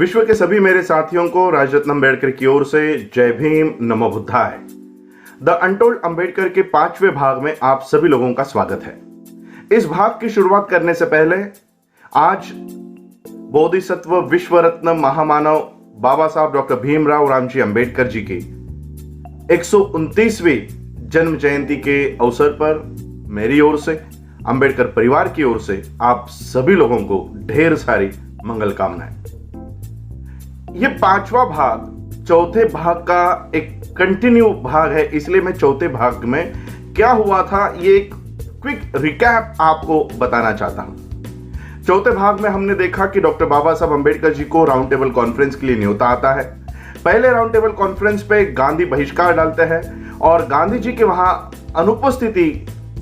विश्व के सभी मेरे साथियों को राजरत्न अम्बेडकर की ओर से जय भीम, नमो बुद्धाय। द अनटोल्ड अम्बेडकर के 5वें भाग में आप सभी लोगों का स्वागत है। इस भाग की शुरुआत करने से पहले आज बोधिसत्व विश्व रत्न महामानव बाबा साहब डॉक्टर भीमराव रामजी अम्बेडकर जी की 129वीं जन्म जयंती के अवसर पर मेरी ओर से, अम्बेडकर परिवार की ओर से आप सभी लोगों को ढेर सारी मंगल कामनाएं। ये 5वां भाग चौथे भाग का एक कंटिन्यू भाग है, इसलिए मैं चौथे भाग में क्या हुआ था ये एक क्विक रिकैप आपको बताना चाहता हूं। चौथे भाग में हमने देखा कि डॉक्टर बाबा साहब अम्बेडकर जी को राउंड टेबल कॉन्फ्रेंस के लिए न्योता आता है। पहले राउंड टेबल कॉन्फ्रेंस पे गांधी बहिष्कार डालते हैं और गांधी जी के वहां अनुपस्थिति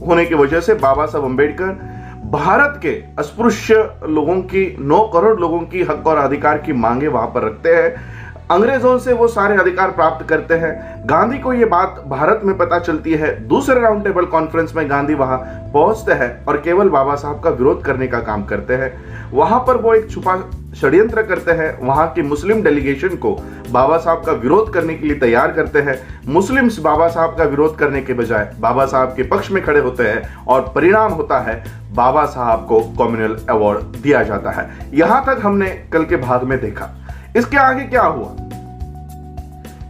होने की वजह से बाबा साहब अम्बेडकर भारत के अस्पृश्य लोगों की 9 करोड़ लोगों की हक और अधिकार की मांगे वहां पर रखते हैं। अंग्रेजों से वो सारे अधिकार प्राप्त करते हैं। गांधी को ये बात भारत में पता चलती है। दूसरे राउंड टेबल कॉन्फ्रेंस में गांधी वहां पहुंचते हैं और केवल बाबा साहब का विरोध करने का काम करते हैं। वहां पर वो एक छुपा षड्यंत्र करते हैं। वहां की मुस्लिम डेलीगेशन को बाबा साहब का विरोध करने के लिए तैयार करते हैं। मुस्लिम्स बाबा साहब का विरोध करने के बजाय बाबा साहब के पक्ष में खड़े होते हैं और परिणाम होता है बाबा साहब को कम्युनल अवार्ड दिया जाता है। यहां तक हमने कल के भाग में देखा। इसके आगे क्या हुआ?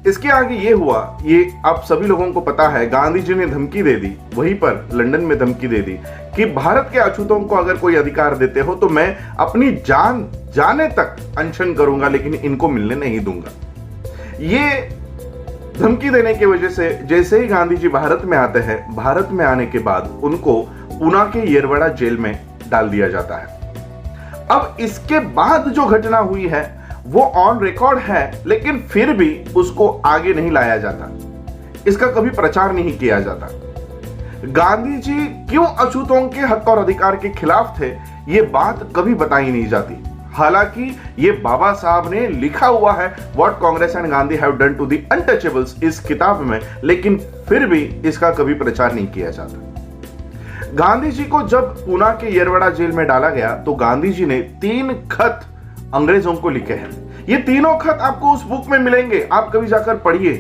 इसके आगे ये हुआ, ये आप सभी लोगों को पता है, गांधी जी ने धमकी दे दी, वहीं पर लंदन में धमकी दे दी कि भारत के अछूतों को अगर कोई अधिकार देते हो तो मैं अपनी जान जाने तक अनशन करूंगा, लेकिन इनको मिलने नहीं दूंगा। ये धमकी देने की वजह से जैसे ही गांधी जी भारत में आते हैं, भारत में आने के बाद उनको पूना के येरवड़ा जेल में डाल दिया जाता है। अब इसके बाद जो घटना हुई है वो ऑन रिकॉर्ड है, लेकिन फिर भी उसको आगे नहीं लाया जाता, इसका कभी प्रचार नहीं किया जाता। गांधी जी क्यों अछूतों के हक और अधिकार के खिलाफ थे, ये बात कभी बताई नहीं जाती। हालांकि ये बाबा साहब ने लिखा हुआ है what Congress and Gandhi have done to the untouchables इस किताब में, लेकिन फिर भी इसका कभी प्रचार नहीं किया जाता। गांधी जी को जब पूना के येरवड़ा जेल में डाला गया तो गांधी जी ने 3 खत अंग्रेजों को लिखे हैं। ये तीनों खत आपको उस बुक में मिलेंगे, आप कभी जाकर पढ़िए।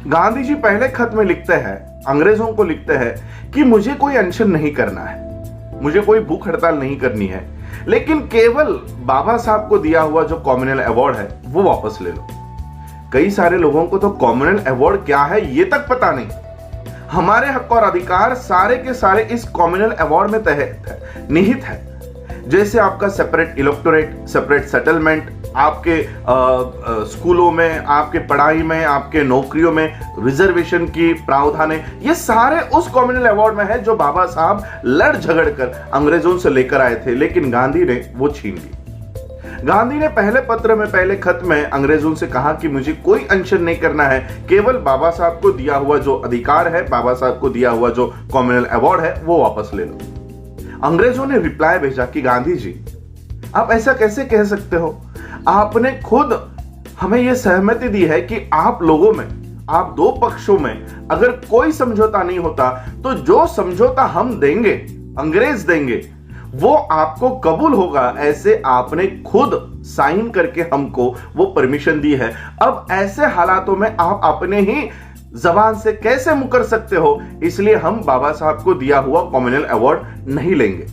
गांधी जी पहले खत में लिखते हैं, अंग्रेजों को लिखते हैं कि मुझे कोई अनशन नहीं करना है, मुझे कोई भूख हड़ताल नहीं करनी है, लेकिन केवल बाबा साहब को दिया हुआ जो कम्युनल अवार्ड है वो वापस ले लो। कई सारे लोगों को तो कम्युनल अवार्ड क्या है ये तक पता नहीं। हमारे हक और अधिकार सारे के सारे इस कम्युनल अवार्ड में निहित है। जैसे आपका सेपरेट इलेक्टोरेट, सेपरेट सेटलमेंट, आपके स्कूलों में, आपके पढ़ाई में, आपके नौकरियों में रिजर्वेशन की प्रावधान है, ये सारे उस कम्युनल अवार्ड में है जो बाबा साहब लड़ झगड़ कर अंग्रेजों से लेकर आए थे, लेकिन गांधी ने वो छीन ली। गांधी ने पहले पत्र में, पहले खत में अंग्रेजों से कहा कि मुझे कोई अनशन नहीं करना है, केवल बाबा साहब को दिया हुआ जो अधिकार है, बाबा साहब को दिया हुआ जो कम्युनल अवार्ड है वो वापस ले लो। अंग्रेजों ने रिप्लाई भेजा कि गांधी जी आप ऐसा कैसे कह सकते हो, आपने खुद हमें यह सहमति दी है कि आप लोगों में, आप 2 पक्षों में अगर कोई समझौता नहीं होता तो जो समझौता हम देंगे, अंग्रेज देंगे, वो आपको कबूल होगा। ऐसे आपने खुद साइन करके हमको वो परमिशन दी है। अब ऐसे हालातों में आप अपने ही जबान से कैसे मुकर सकते हो, इसलिए हम बाबा साहब को दिया हुआ कम्युनल अवार्ड नहीं लेंगे।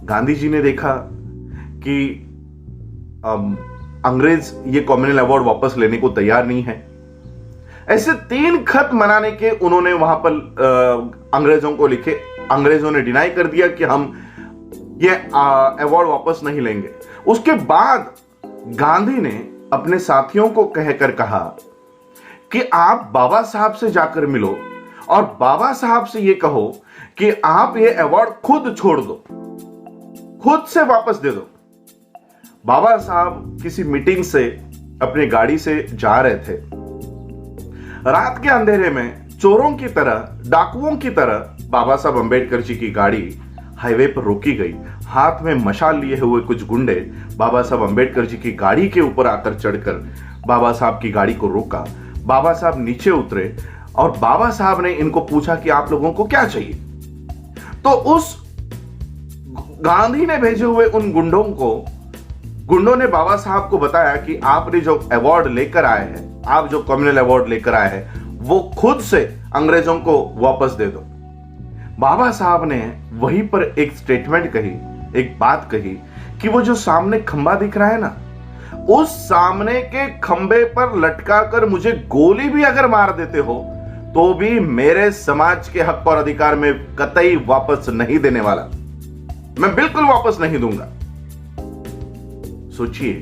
गांधी जी ने देखा कि अंग्रेज ये कम्युनल अवार्ड वापस लेने को तैयार नहीं है। ऐसे 3 खत मनाने के उन्होंने वहां पर अंग्रेजों को लिखे। अंग्रेजों ने डिनाई कर दिया कि हम ये अवार्ड वापस नहीं लेंगे। उसके बाद गांधी ने अपने साथियों को कहकर कहा कि आप बाबा साहब से जाकर मिलो और बाबा साहब से ये कहो कि आप ये अवार्ड खुद छोड़ दो, खुद से वापस दे दो। बाबा साहब किसी मीटिंग से अपनी गाड़ी से जा रहे थे। रात के अंधेरे में चोरों की तरह, डाकुओं की तरह बाबा साहब अम्बेडकर जी की गाड़ी हाईवे पर रोकी गई। हाथ में मशाल लिए हुए कुछ गुंडे बाबा साहब अम्बेडकर जी की गाड़ी के ऊपर आकर चढ़कर बाबा साहब की गाड़ी को रोका। बाबा साहब नीचे उतरे और बाबा साहब ने इनको पूछा कि आप लोगों को क्या चाहिए। तो उस गांधी ने भेजे हुए उन गुंडों ने बाबा साहब को बताया कि आपने जो अवार्ड लेकर आए हैं, आप जो कम्युनल अवार्ड लेकर आए हैं, वो खुद से अंग्रेजों को वापस दे दो। बाबा साहब ने वहीं पर एक स्टेटमेंट कही, एक बात कही कि वो जो सामने खंबा दिख रहा है ना, उस सामने के खंबे पर लटका कर मुझे गोली भी अगर मार देते हो तो भी मेरे समाज के हक और अधिकार में कतई वापस नहीं देने वाला, मैं बिल्कुल वापस नहीं दूंगा। सोचिए,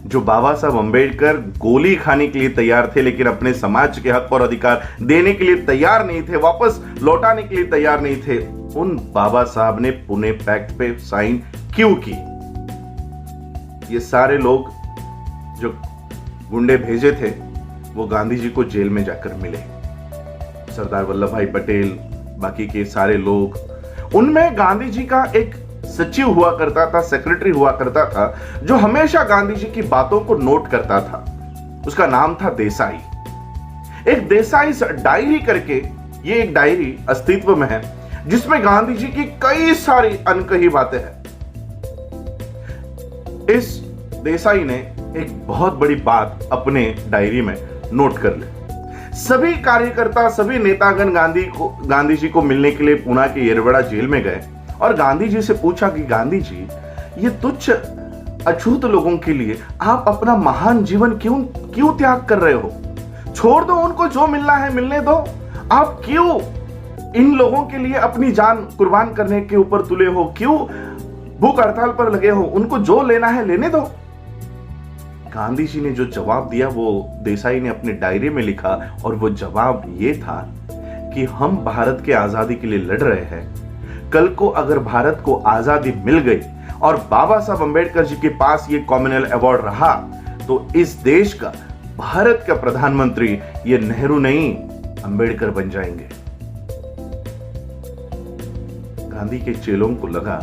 जो बाबा साहब अंबेडकर गोली खाने के लिए तैयार थे लेकिन अपने समाज के हक और अधिकार देने के लिए तैयार नहीं थे, वापस लौटाने के लिए तैयार नहीं थे, उन बाबा साहब ने पुणे पैक्ट पे साइन क्यों की? ये सारे लोग जो गुंडे भेजे थे वो गांधी जी को जेल में जाकर मिले। सरदार वल्लभ भाई पटेल, बाकी के सारे लोग, उनमें गांधी जी का एक सचिव हुआ करता था, सेक्रेटरी हुआ करता था, जो हमेशा गांधी जी की बातों को नोट करता था। उसका नाम था देसाई। एक देसाई डायरी करके, ये एक डायरी अस्तित्व में है जिसमें गांधी जी की कई सारी अनकही बातें हैं। इस देसाई ने एक बहुत बड़ी बात अपने डायरी में नोट कर ली। सभी कार्यकर्ता, सभी नेतागण गांधी जी को मिलने के लिए पुणे के येरवड़ा जेल में गए और गांधी जी से पूछा कि गांधी जी, ये तुच्छ अछूत लोगों के लिए आप अपना महान जीवन क्यों त्याग कर रहे हो? छोड़ दो, उनको जो मिलना है मिलने दो। आप क्यों इन लोगों के लिए अपनी जान कुर्बान करने के ऊपर तुले हो? क्यों भूख हड़ताल पर लगे हो? उनको जो लेना है लेने दो। गांधी जी ने जो जवाब दिया वो देसाई ने अपनी डायरी में लिखा, और वो जवाब ये था कि हम भारत के आजादी के लिए लड़ रहे हैं। कल को अगर भारत को आजादी मिल गई और बाबा साहब अंबेडकर जी के पास ये कॉमनवेल्थ अवार्ड रहा तो इस देश का, भारत का प्रधानमंत्री ये नेहरू नहीं अंबेडकर बन जाएंगे। गांधी के चेलों को लगा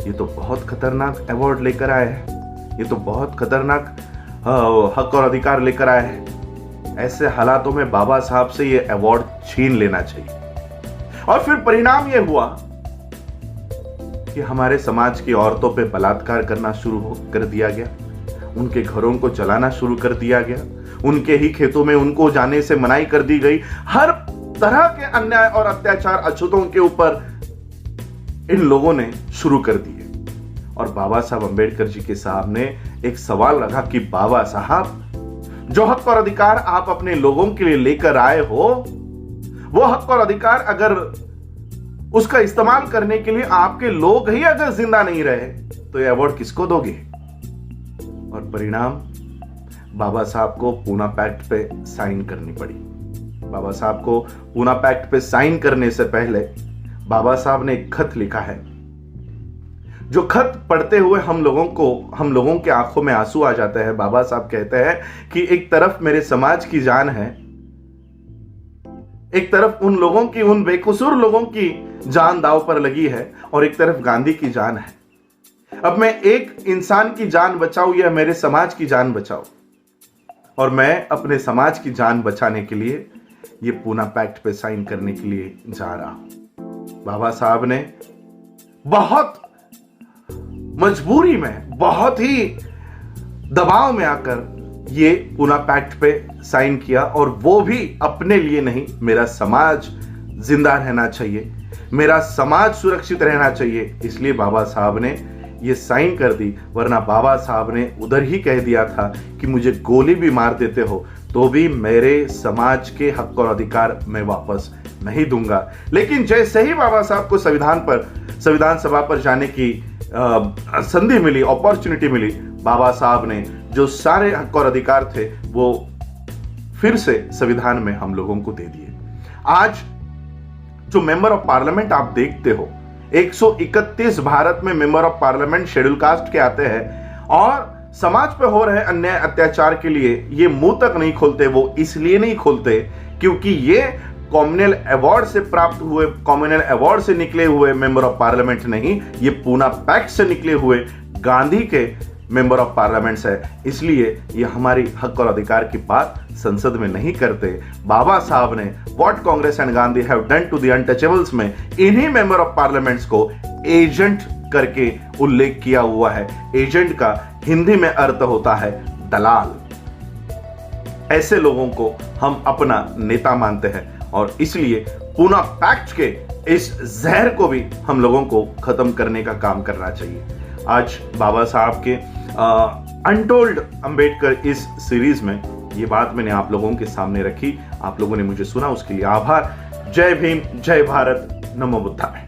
ये तो बहुत खतरनाक अवार्ड लेकर आए हैं, ये तो बहुत खतरनाक हक और अधिकार लेकर आए हैं। ऐसे हालातों में बाबा साहब से ये अवार्ड छीन लेना चाहिए। और फिर परिणाम ये हुआ कि हमारे समाज की औरतों पे बलात्कार करना शुरू कर दिया गया, उनके घरों को जलाना शुरू कर दिया गया, उनके ही खेतों में उनको जाने से मनाही कर दी गई। हर तरह के अन्याय और अत्याचार अछूतों के ऊपर इन लोगों ने शुरू कर दिए। और बाबा साहब अंबेडकर जी के सामने एक सवाल रखा कि बाबा साहब, जो हक और अधिकार आप अपने लोगों के लिए लेकर आए हो, वो हक और अधिकार अगर उसका इस्तेमाल करने के लिए आपके लोग ही अगर जिंदा नहीं रहे तो ये अवार्ड किसको दोगे? और परिणाम, बाबा साहब को पुणे पैक्ट पे साइन करनी पड़ी। बाबा साहब को पुणे पैक्ट पे साइन करने से पहले बाबा साहब ने एक खत लिखा है, जो खत पढ़ते हुए हम लोगों के आंखों में आंसू आ जाते हैं। बाबा साहब कहते हैं कि एक तरफ मेरे समाज की जान है, एक तरफ उन लोगों की, उन बेकसूर लोगों की जान दांव पर लगी है, और एक तरफ गांधी की जान है। अब मैं एक इंसान की जान बचाऊं या मेरे समाज की जान बचाऊं? और मैं अपने समाज की जान बचाने के लिए ये पुणे पैक्ट पे साइन करने के लिए जा रहा हूं। बाबा साहब ने बहुत मजबूरी में, बहुत ही दबाव में आकर ये पुणे पैक्ट पे साइन किया, और वो भी अपने लिए नहीं, मेरा समाज जिंदा रहना चाहिए, मेरा समाज सुरक्षित रहना चाहिए, इसलिए बाबा साहब ने ये साइन कर दी। वरना बाबा साहब ने उधर ही कह दिया था कि मुझे गोली भी मार देते हो तो भी मेरे समाज के हक और अधिकार मैं वापस नहीं दूंगा। लेकिन जैसे ही बाबा साहब को संविधान सभा पर जाने की संधि मिली, अपॉर्चुनिटी मिली, बाबा साहब ने जो सारे हक और अधिकार थे वो फिर से संविधान में हम लोगों को दे दिए। आज जो मेंबर ऑफ पार्लियामेंट आप देखते हो, 131 भारत में member of parliament schedule caste के आते हैं, और समाज पे हो रहे अन्याय अत्याचार के लिए ये मुंह तक नहीं खोलते। वो इसलिए नहीं खोलते क्योंकि ये कॉमनवेल्थ अवार्ड से प्राप्त हुए, कॉमनवेल्थ अवार्ड से निकले हुए मेंबर ऑफ पार्लियामेंट नहीं, ये पुणे पैक्ट से निकले हुए गांधी के मेंबर ऑफ पार्लियामेंट्स है। इसलिए ये हमारी हक और अधिकार की बात संसद में नहीं करते। बाबा साहब ने what Congress and Gandhi have done to the untouchables में इन्हीं मेंबर ऑफ पार्लियामेंट्स को एजेंट करके उल्लेख किया हुआ है। एजेंट का हिंदी में अर्थ होता है दलाल। ऐसे लोगों को हम अपना नेता मानते हैं और इसलिए पूना पैक्ट के इस जहर को भी हम लोगों को खत्म करने का काम करना चाहिए। आज बाबा साहब के अनटोल्ड अंबेडकर इस सीरीज में ये बात मैंने आप लोगों के सामने रखी। आप लोगों ने मुझे सुना, उसके लिए आभार। जय भीम, जय भारत, नमो बुद्धाय।